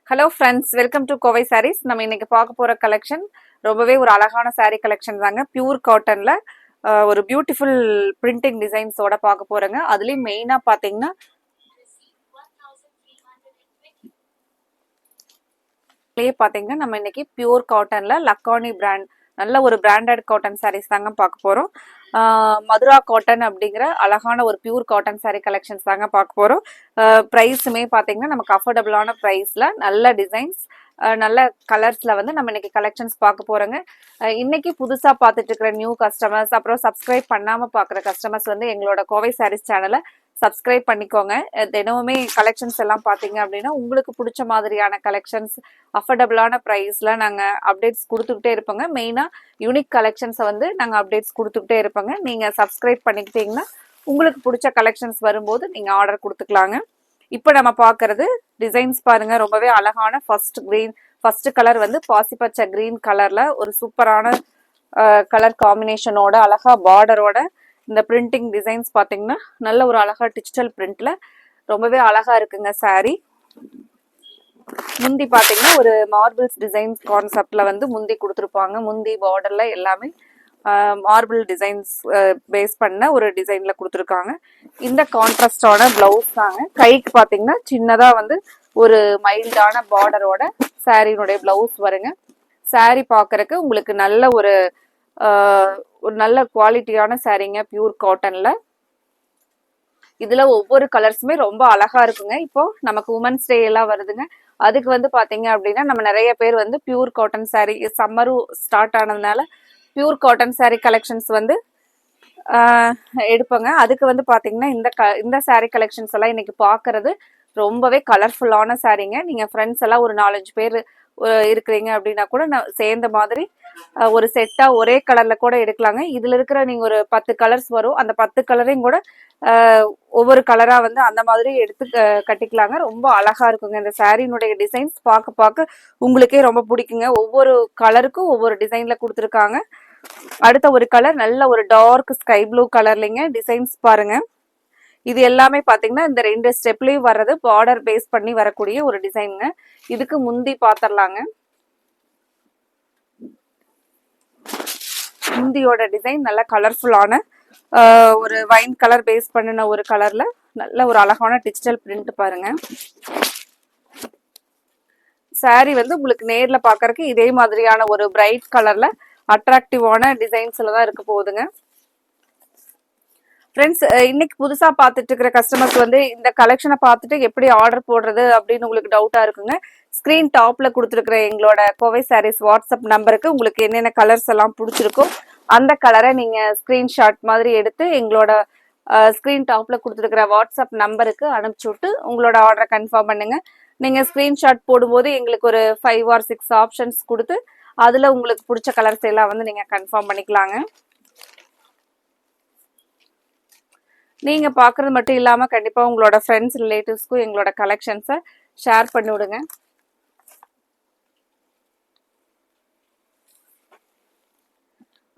Hello friends, welcome to Kovai sarees. நம்ம இன்னைக்கு பார்க்க போற கலெக்ஷன் ரொம்பவே ஒரு அழகான சாரீ கலெக்ஷன் தாங்க. பியூர் காட்டன்ல ஒரு பியூட்டிஃபுல் பிரிண்டிங் டிசைன்ஸோட பார்க்க போறோங்க. அதுலயும் மெயினா பாத்தீங்கன்னா நம்ம இன்னைக்கு பியூர் காட்டன்ல லக்கானி பிராண்ட் நல்ல ஒரு பிராண்டட் காட்டன் சாரீஸ் தாங்க பார்க்க போறோம். மதுரா காட்டன் அப்படிங்கிற அழகான ஒரு பியூர் காட்டன் சாரீ கலெக்ஷன்ஸ் தாங்க பார்க்க போறோம். ப்ரைஸுமே பார்த்தீங்கன்னா நமக்கு அஃபோர்டபுளான ப்ரைஸ்ல நல்ல டிசைன்ஸ் நல்ல கலர்ஸ்ல வந்து நம்ம இன்னைக்கு கலெக்ஷன்ஸ் பார்க்க போறோங்க. இன்னைக்கு புதுசா பார்த்துட்டு இருக்கிற நியூ கஸ்டமர்ஸ், அப்புறம் சப்ஸ்கிரைப் பண்ணாம பார்க்குற கஸ்டமர்ஸ் வந்து எங்களோட கோவை சாரீஸ் சேனலை சப்ஸ்கிரைப் பண்ணிக்கோங்க. தினமுமே கலெக்ஷன்ஸ் எல்லாம் பார்த்தீங்க அப்படின்னா உங்களுக்கு பிடிச்ச மாதிரியான கலெக்ஷன்ஸ் அஃபோர்டபுளான ப்ரைஸ்ல நாங்கள் அப்டேட்ஸ் கொடுத்துக்கிட்டே இருப்போங்க. மெயினாக யூனிக் கலெக்ஷன்ஸை வந்து நாங்கள் அப்டேட்ஸ் கொடுத்துக்கிட்டே இருப்போங்க. நீங்கள் சப்ஸ்கிரைப் பண்ணிக்கிட்டீங்கன்னா உங்களுக்கு பிடிச்ச கலெக்ஷன்ஸ் வரும்போது நீங்கள் ஆர்டர் கொடுத்துக்கலாங்க. இப்போ நம்ம பார்க்கறது டிசைன்ஸ் பாருங்க, ரொம்பவே அழகான ஃபர்ஸ்ட் கலர் வந்து பாசிப்பச்சை கிரீன் கலர்ல ஒரு சூப்பரான கலர் காம்பினேஷனோட அழகா பார்டரோட இந்த பிரிண்டிங் டிசைன்ஸ் பார்த்தீங்கன்னா நல்ல ஒரு அழகா டிஜிட்டல் பிரிண்ட்ல ரொம்பவே அழகா இருக்குங்க சாரி. முந்தி பார்த்தீங்கன்னா ஒரு மார்பிள்ஸ் டிசைன்ஸ் கான்செப்ட்ல வந்து முந்தி கொடுத்துருப்பாங்க. முந்தி பார்டர்ல எல்லாமே மார்பிள் டிசைன்ஸ் பேஸ் பண்ண ஒரு டிசைன்ல கொடுத்துருக்காங்க. இந்த கான்ட்ராஸ்டான பிளவுஸ் தாங்க. கைக்கு பார்த்தீங்கன்னா சின்னதா வந்து ஒரு மைல்டான பார்டரோட சாரியினுடைய பிளவுஸ் வருங்க. சாரி பார்க்கறதுக்கு உங்களுக்கு நல்ல ஒரு நல்ல குவாலிட்டியான சாரீங்க பியூர் காட்டன்ல. இதுல ஒவ்வொரு கலர்ஸுமே ரொம்ப அழகா இருக்குங்க. இப்போ நமக்கு உமன்ஸ் டே எல்லாம் வருதுங்க. அதுக்கு வந்து பாத்தீங்க அப்படின்னா நம்ம நிறைய பேர் வந்து பியூர் காட்டன் சாரீ, சம்மரும் ஸ்டார்ட் ஆனதுனால பியூர் காட்டன் சாரீ கலெக்ஷன்ஸ் வந்து எடுப்போங்க. அதுக்கு வந்து பாத்தீங்கன்னா இந்த சாரீ கலெக்ஷன்ஸ் எல்லாம் இன்னைக்கு பாக்குறது ரொம்பவே கலர்ஃபுல்லான சாரீங்க. நீங்க ஃப்ரெண்ட்ஸ் எல்லாம் ஒரு 4-5 பேர் இருக்கிறீங்க அப்படின்னா கூட சேர்ந்த மாதிரி ஒரு செட்டா ஒரே கலர்ல கூட எடுக்கலாங்க. இதுல இருக்கிற நீங்க ஒரு 10 கலர்ஸ் வரும். அந்த 10 கலரையும் கூட ஒவ்வொரு கலரா வந்து அந்த மாதிரி எடுத்து கட்டிக்கலாங்க. ரொம்ப அழகா இருக்குங்க. இந்த சாரீனுடைய டிசைன்ஸ் பார்க்க உங்களுக்கே ரொம்ப பிடிக்குங்க. ஒவ்வொரு கலருக்கும் ஒவ்வொரு டிசைன்ல கொடுத்துருக்காங்க. அடுத்த ஒரு கலர் நல்ல ஒரு டார்க் ஸ்கை ப்ளூ கலர்லிங்க டிசைன்ஸ் பாருங்க. இது எல்லாமே பாத்தீங்கன்னா இந்த 2 ஸ்டெப்லயும் வர்றது பார்டர் பேஸ் பண்ணி வரக்கூடிய ஒரு டிசைனுங்க. இதுக்கு முந்தி பாத்திரலாங்க. முந்தியோட டிசைன் நல்ல கலர்ஃபுல்லான ஒரு வைன் கலர் பேஸ் பண்ணின ஒரு கலர்ல நல்ல ஒரு அழகான டிஜிட்டல் பிரிண்ட் பாருங்க. சாரி வந்து உங்களுக்கு நேர்ல பாக்கறதுக்கு இதே மாதிரியான ஒரு பிரைட் கலர்ல அட்ராக்டிவான டிசைன்ஸ்ல தான் இருக்க போகுதுங்க. ஃப்ரெண்ட்ஸ், இன்னைக்கு புதுசா பார்த்துட்டு இருக்கிற கஸ்டமர்ஸ் வந்து இந்த கலெக்ஷனை பார்த்துட்டு எப்படி ஆர்டர் போடுறது அப்படின்னு உங்களுக்கு டவுட்டா இருக்குங்க. ஸ்கிரீன் டாப்ல கொடுத்துருக்கிற எங்களோட கோவை சாரீஸ் வாட்ஸ்அப் நம்பருக்கு உங்களுக்கு என்னென்ன கலர்ஸ் எல்லாம் பிடிச்சிருக்கோ அந்த கலரை நீங்க ஸ்கிரீன்ஷாட் மாதிரி எடுத்து எங்களோட ஸ்கிரீன் டாப்ல கொடுத்துருக்கிற வாட்ஸ்அப் நம்பருக்கு அனுப்பிச்சு விட்டு உங்களோட ஆர்டரை கன்ஃபார்ம் பண்ணுங்க. நீங்க ஸ்கிரீன்ஷாட் போடும்போது எங்களுக்கு ஒரு 5 or 6 ஆப்ஷன்ஸ் கொடுத்து அதுல உங்களுக்கு பிடிச்ச கலர்ஸ் எல்லாம் வந்து நீங்க கன்ஃபார்ம் பண்ணிக்கலாங்க. நீங்க பாக்குறது மட்டும் இல்லாம கண்டிப்பா உங்களோட ஃப்ரெண்ட்ஸ் ரிலேட்டிவ்ஸ்க்கும் எங்களோட கலெக்ஷன்ஸை ஷேர் பண்ணி விடுங்க.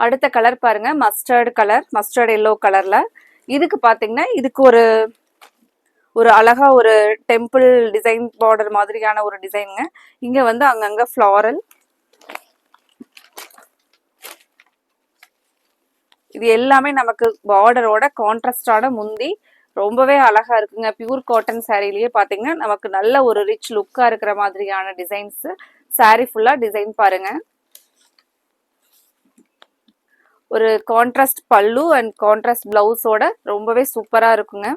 அடுத்த கலர் பாருங்க, மஸ்டர்ட் எல்லோ கலர்ல. இதுக்கு பாத்தீங்கன்னா இதுக்கு ஒரு அழகா ஒரு டெம்பிள் டிசைன் பார்டர் மாதிரியான ஒரு டிசைனுங்க. இங்க வந்து அங்கங்க ஃப்ளாரல். இது எல்லாமே நமக்கு பார்டரோட கான்ட்ராஸ்டான முந்தி ரொம்பவே அழகா இருக்குங்க. பியூர் காட்டன் சாரிலேயே பாத்தீங்கன்னா நமக்கு நல்ல ஒரு ரிச் லுக்கா இருக்கிற மாதிரியான டிசைன்ஸ். சாரி ஃபுல்லா டிசைன் பாருங்க. ஒரு கான்ட்ராஸ்ட் பல்லு அண்ட் கான்ட்ராஸ்ட் பிளவுஸோட ரொம்பவே சூப்பரா இருக்குங்க.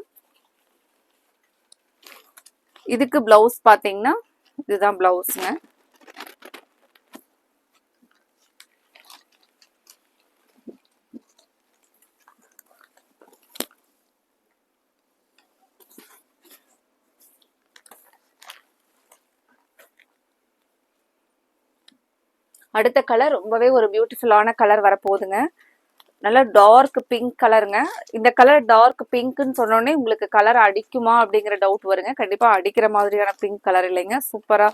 இதுக்கு பிளவுஸ் பாத்தீங்கன்னா இதுதான் பிளவுஸ்ங்க. அடுத்த கலர் ரொம்பவே ஒரு பியூட்டிஃபுல்லான கலர் வரப்போகுதுங்க. நல்ல டார்க் பிங்க் கலருங்க. இந்த கலர் டார்க் பிங்க்னு சொன்னோடனே உங்களுக்கு கலர் அடிக்குமா அப்படிங்கிற டவுட் வருங்க. கண்டிப்பா அடிக்கிற மாதிரியான பிங்க் கலர் இல்லைங்க. சூப்பரா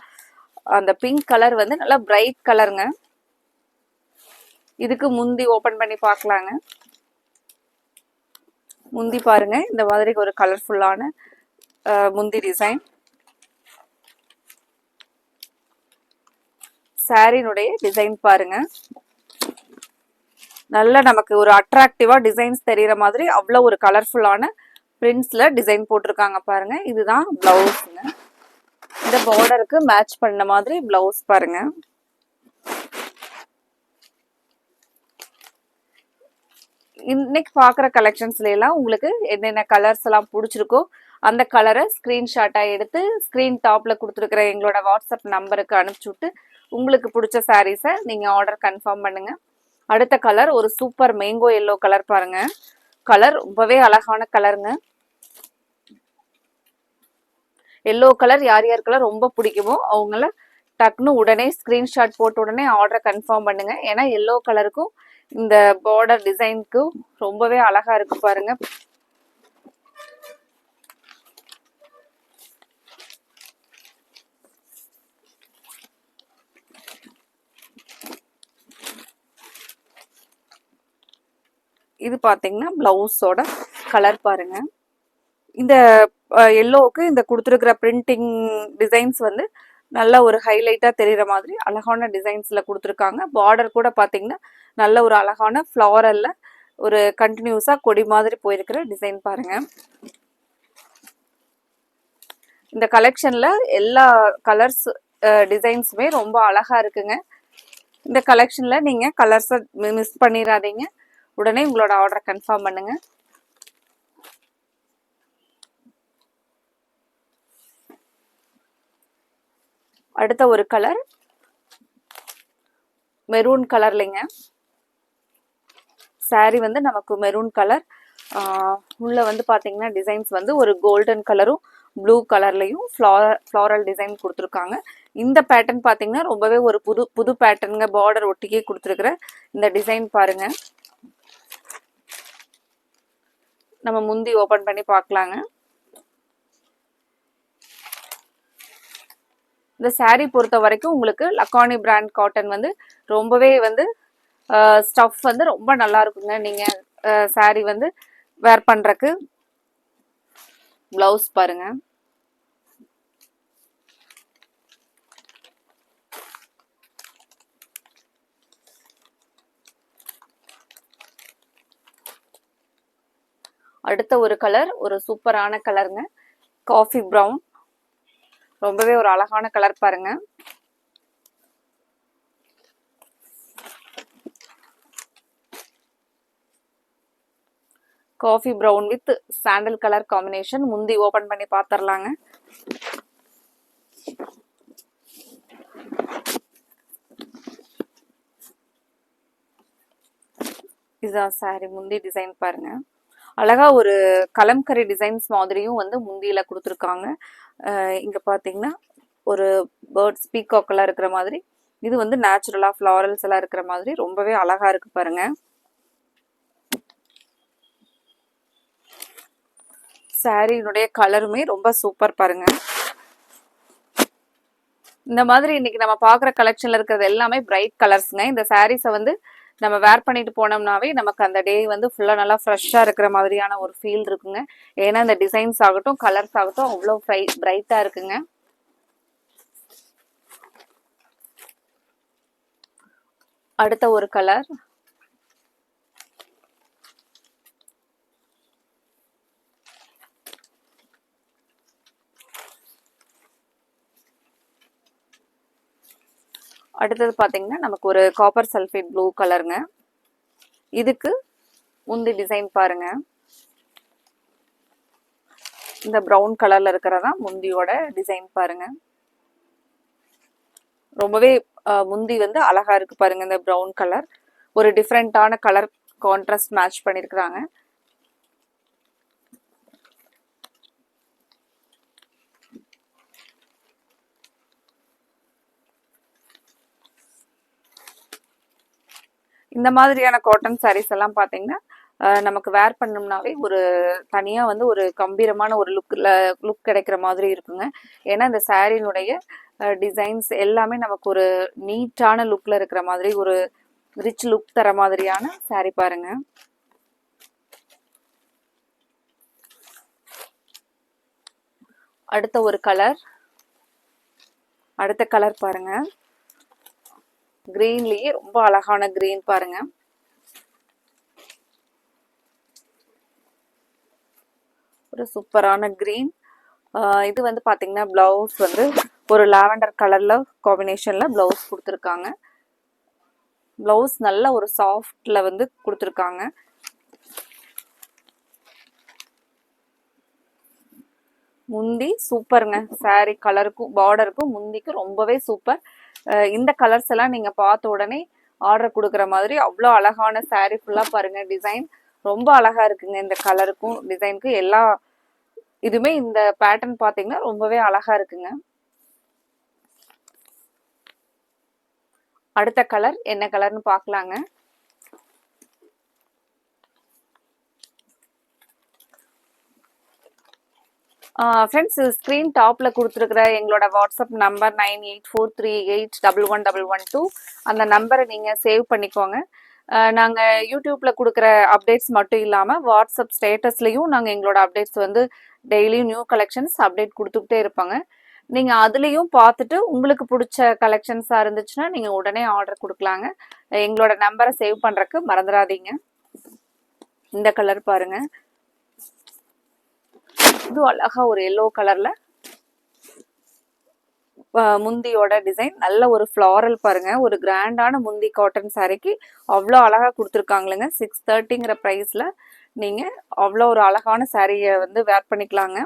அந்த பிங்க் கலர் வந்து நல்லா பிரைட் கலருங்க. இதுக்கு முந்தி ஓபன் பண்ணி பார்க்கலாங்க. முந்தி பாருங்க, இந்த மாதிரி ஒரு கலர்ஃபுல்லான முந்தி டிசைன். சாரினுடைய டிசைன் பாருங்க. நல்ல நமக்கு ஒரு அட்ராக்டிவா டிசைன்ஸ் தெரியற மாதிரி அவ்வளவு ஒரு கலர்ஃபுல்லான பிரிண்ட்ஸ்ல டிசைன் போட்டிருக்காங்க பாருங்க. இதுதான் பிளவுஸ்ங்க. இந்த பார்டருக்கு மேட்ச் பண்ண மாதிரி பிளவுஸ் பாருங்க. இன்னைக்கு பாக்குற கலெக்ஷன்ஸ்ல எல்லாம் உங்களுக்கு என்னென்ன கலர்ஸ் எல்லாம் பிடிச்சிருக்கோ அந்த கலரை ஸ்கிரீன்ஷாட்டா எடுத்து ஸ்கிரீன் டாப்ல கொடுத்துருக்கிற எங்களோட வாட்ஸ்அப் நம்பருக்கு அனுப்பிச்சு விட்டு உங்களுக்கு பிடிச்ச சாரீஸை நீங்க ஆர்டர் கன்ஃபார்ம் பண்ணுங்க. அடுத்த கலர் ஒரு சூப்பர் மேங்கோ எல்லோ கலர் பாருங்க. கலர் ரொம்பவே அழகான கலருங்க. எல்லோ கலர் யார் யாருக்கெல்லாம் ரொம்ப பிடிக்குமோ அவங்கள டக்குன்னு உடனே ஸ்கிரீன்ஷாட் போட்டு உடனே ஆர்டர் கன்ஃபார்ம் பண்ணுங்க. ஏன்னா எல்லோ கலருக்கும் இந்த பார்டர் டிசைனுக்கும் ரொம்பவே அழகா இருக்கு பாருங்க. இது பாத்தீங்கன்னா பிளவுஸோட கலர் பாருங்க. இந்த எல்லோவுக்கு இந்த கொடுத்துருக்கிற பிரிண்டிங் டிசைன்ஸ் வந்து நல்ல ஒரு ஹைலைட்டா தெரியுற மாதிரி அழகான டிசைன்ஸ்ல கொடுத்துருக்காங்க. பார்டர் கூட பாத்தீங்கன்னா நல்ல ஒரு அழகான ஃப்ளாரல்ல ஒரு கண்டினியூஸா கொடி மாதிரி போயிருக்கிற டிசைன் பாருங்க. இந்த கலெக்ஷன்ல எல்லா கலர்ஸ் டிசைன்ஸுமே ரொம்ப அழகா இருக்குங்க. இந்த கலெக்ஷன்ல நீங்க கலர்ஸை மிஸ் பண்ணிடாதீங்க. உடனே உங்களோட ஆர்டரை கன்ஃபார்ம் பண்ணுங்க. அடுத்த ஒரு கலர் மெரூன் கலர்லைங்க. சாரி வந்து நமக்கு மெரூன் கலர், உள்ள வந்து பாத்தீங்கன்னா டிசைன்ஸ் வந்து ஒரு கோல்டன் கலரும் ப்ளூ கலர்லையும் ஃப்ளாரல் டிசைன் கொடுத்துருக்காங்க. இந்த பேட்டர்ன் பாத்தீங்கன்னா ரொம்பவே ஒரு புது பேட்டர்னுங்க. பார்டர் ஒட்டிக்கே கொடுத்துருக்குற இந்த டிசைன் பாருங்க. நம்ம முந்தி ஓபன் பண்ணி பார்க்கலாங்க. இந்த சாரீ பொறுத்த வரைக்கும் உங்களுக்கு லக்கானி பிராண்ட் காட்டன் வந்து ரொம்பவே வந்து ஸ்டஃப் வந்து ரொம்ப நல்லா இருக்குங்க. நீங்க சாரீ வந்து வேர் பண்றதுக்கு. பிளவுஸ் பாருங்க. அடுத்த ஒரு கலர் ஒரு சூப்பரான கலருங்க. காஃபி ப்ரௌன், ரொம்பவே ஒரு அழகான கலர் பாருங்க. Coffee brown with sandal colour combination. முந்தி ஓபன் பண்ணி பாத்திரலாங்க. இதுதான் சாரி முந்தி டிசைன் பாருங்க. அழகா ஒரு கலம்கரி டிசைன்ஸ் மாதிரியும் வந்து முந்தியில கொடுத்துருக்காங்க. இங்க பாத்தீங்கன்னா ஒரு பேர்ட்ஸ் பீகாக் எல்லாம் இருக்கிற மாதிரி, இது வந்து நேச்சுரலா ஃபிளாரல்ஸ் எல்லாம் இருக்கிற மாதிரி ரொம்பவே அழகா இருக்கு பாருங்க. சாரியினுடைய கலருமே ரொம்ப சூப்பர் பாருங்க. இந்த மாதிரி இன்னைக்கு நம்ம பாக்குற கலெக்ஷன்ல இருக்கிறது எல்லாமே பிரைட் கலர்ஸ்ங்க. இந்த சாரீஸை வந்து நம்ம வேர் பண்ணிட்டு போனோம்னாவே நமக்கு அந்த டே வந்து ஃபுல்லா நல்லா ஃப்ரெஷ்ஷா இருக்கிற மாதிரியான ஒரு ஃபீல் இருக்குங்க. ஏன்னா இந்த டிசைன்ஸ் ஆகட்டும் கலர்ஸ் ஆகட்டும் அவ்வளோ பிரைட்டா இருக்குங்க. அடுத்த ஒரு கலர் அடுத்தது பாத்தீங்கன்னா நமக்கு ஒரு காப்பர் சல்ஃபேட் ப்ளூ கலருங்க. இதுக்கு முந்தி டிசைன் பாருங்க. இந்த ப்ரௌன் கலர்ல இருக்கிறதா முந்தியோட டிசைன் பாருங்க. ரொம்பவே முந்தி வந்து அழகா இருக்கு பாருங்க. இந்த ப்ரௌன் கலர் ஒரு டிஃப்ரெண்டான கலர் கான்ட்ராஸ்ட் மேட்ச் பண்ணிருக்காங்க. இந்த மாதிரியான காட்டன் சாரீஸ் எல்லாம் பாத்தீங்கன்னா நமக்கு வேர் பண்ணோம்னாவே ஒரு தனியா வந்து ஒரு கம்பீரமான ஒரு லுக் கிடைக்கிற மாதிரி இருக்குங்க. ஏன்னா இந்த சாரியினுடைய டிசைன்ஸ் எல்லாமே நமக்கு ஒரு நீட்டான லுக்ல இருக்கிற மாதிரி ஒரு ரிச் லுக் தர மாதிரியான சாரி பாருங்க. அடுத்த ஒரு கலர், அடுத்த கலர் பாருங்க. கிரீன்லயே ரொம்ப அழகான கிரீன் பாருங்க. ஒரு சூப்பரான கிரீன். இது வந்து பாத்தீங்கன்னா பிளவுஸ் வந்து ஒரு லாவெண்டர் கலர்ல காம்பினேஷன்ல பிளவுஸ் கொடுத்துருக்காங்க. பிளவுஸ் நல்ல ஒரு சாஃப்ட்ல வந்து கொடுத்துருக்காங்க. முந்தி சூப்பருங்க. சாரி கலருக்கும் பார்டருக்கும் முந்திக்கும் ரொம்பவே சூப்பர். இந்த கலர்ஸ் எல்லாம் நீங்க பார்த்த உடனே ஆர்டர் கொடுக்குற மாதிரி அவ்வளோ அழகான சாரி ஃபுல்லா பாருங்க. டிசைன் ரொம்ப அழகா இருக்குங்க. இந்த கலருக்கும் டிசைனுக்கும் எல்லா இதுமே இந்த பேட்டர்ன் பாத்தீங்கன்னா ரொம்பவே அழகா இருக்குங்க. அடுத்த கலர் என்ன கலர்னு பார்க்கலாங்க. ஃப்ரெண்ட்ஸ், ஸ்க்ரீன் டாப்ல கொடுத்துருக்குற எங்களோட வாட்ஸ்அப் நம்பர் 9843811112 அந்த நம்பரை நீங்கள் சேவ் பண்ணிக்கோங்க. நாங்கள் யூடியூப்பில் கொடுக்குற அப்டேட்ஸ் மட்டும் இல்லாமல் வாட்ஸ்அப் ஸ்டேட்டஸ்லையும் நாங்கள் எங்களோட அப்டேட்ஸ் வந்து டெய்லியும் நியூ கலெக்ஷன்ஸ் அப்டேட் கொடுத்துக்கிட்டே இருப்பாங்க. நீங்கள் அதுலேயும் பார்த்துட்டு உங்களுக்கு பிடிச்ச கலெக்ஷன்ஸாக இருந்துச்சுன்னா நீங்கள் உடனே ஆர்டர் கொடுக்கலாங்க. எங்களோட நம்பரை சேவ் பண்ணுறக்கு மறந்துடாதீங்க. இந்த கலர் பாருங்கள். இது அழகா ஒரு எல்லோ கலர்ல முந்தியோட டிசைன் நல்ல ஒரு ஃப்ளாரல் பாருங்க. ஒரு கிராண்டான முந்தி காட்டன் சாரிக்கு அவ்வளோ அழகா கொடுத்துருக்காங்களுங்க. 630ங்கிற ப்ரைஸ்ல நீங்க அவ்வளோ ஒரு அழகான சாரியை வந்து வேர் பண்ணிக்கலாங்க.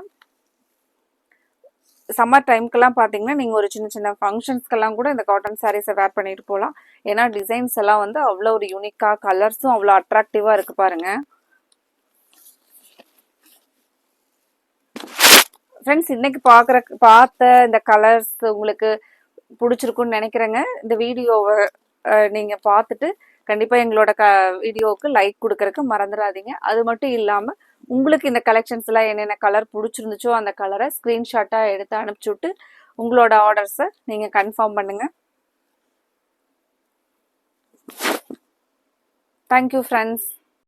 சம்மர் டைம்க்கெல்லாம் பார்த்தீங்கன்னா நீங்கள் ஒரு சின்ன சின்ன ஃபங்க்ஷன்ஸ்க்கெல்லாம் கூட இந்த காட்டன் சாரீஸை வேர் பண்ணிட்டு போகலாம். ஏன்னா டிசைன்ஸ் எல்லாம் வந்து அவ்வளோ ஒரு யூனிக்காக, கலர்ஸும் அவ்வளோ அட்ராக்டிவாக இருக்கு பாருங்க. ஃப்ரெண்ட்ஸ், இன்னைக்கு பார்த்த இந்த கலர்ஸ் உங்களுக்கு பிடிச்சிருக்குன்னு நினைக்கிறேங்க. இந்த வீடியோவை நீங்கள் பார்த்துட்டு கண்டிப்பாக எங்களோட வீடியோவுக்கு லைக் கொடுக்கறதுக்கு மறந்துடாதீங்க. அது மட்டும் இல்லாமல் உங்களுக்கு இந்த கலெக்ஷன்ஸ் எல்லாம் என்னென்ன கலர் பிடிச்சிருந்துச்சோ அந்த கலரை ஸ்க்ரீன்ஷாட்டாக எடுத்து அனுப்பிச்சி விட்டு உங்களோட ஆர்டர்ஸை நீங்கள் கன்ஃபார்ம் பண்ணுங்கள். Thank you friends.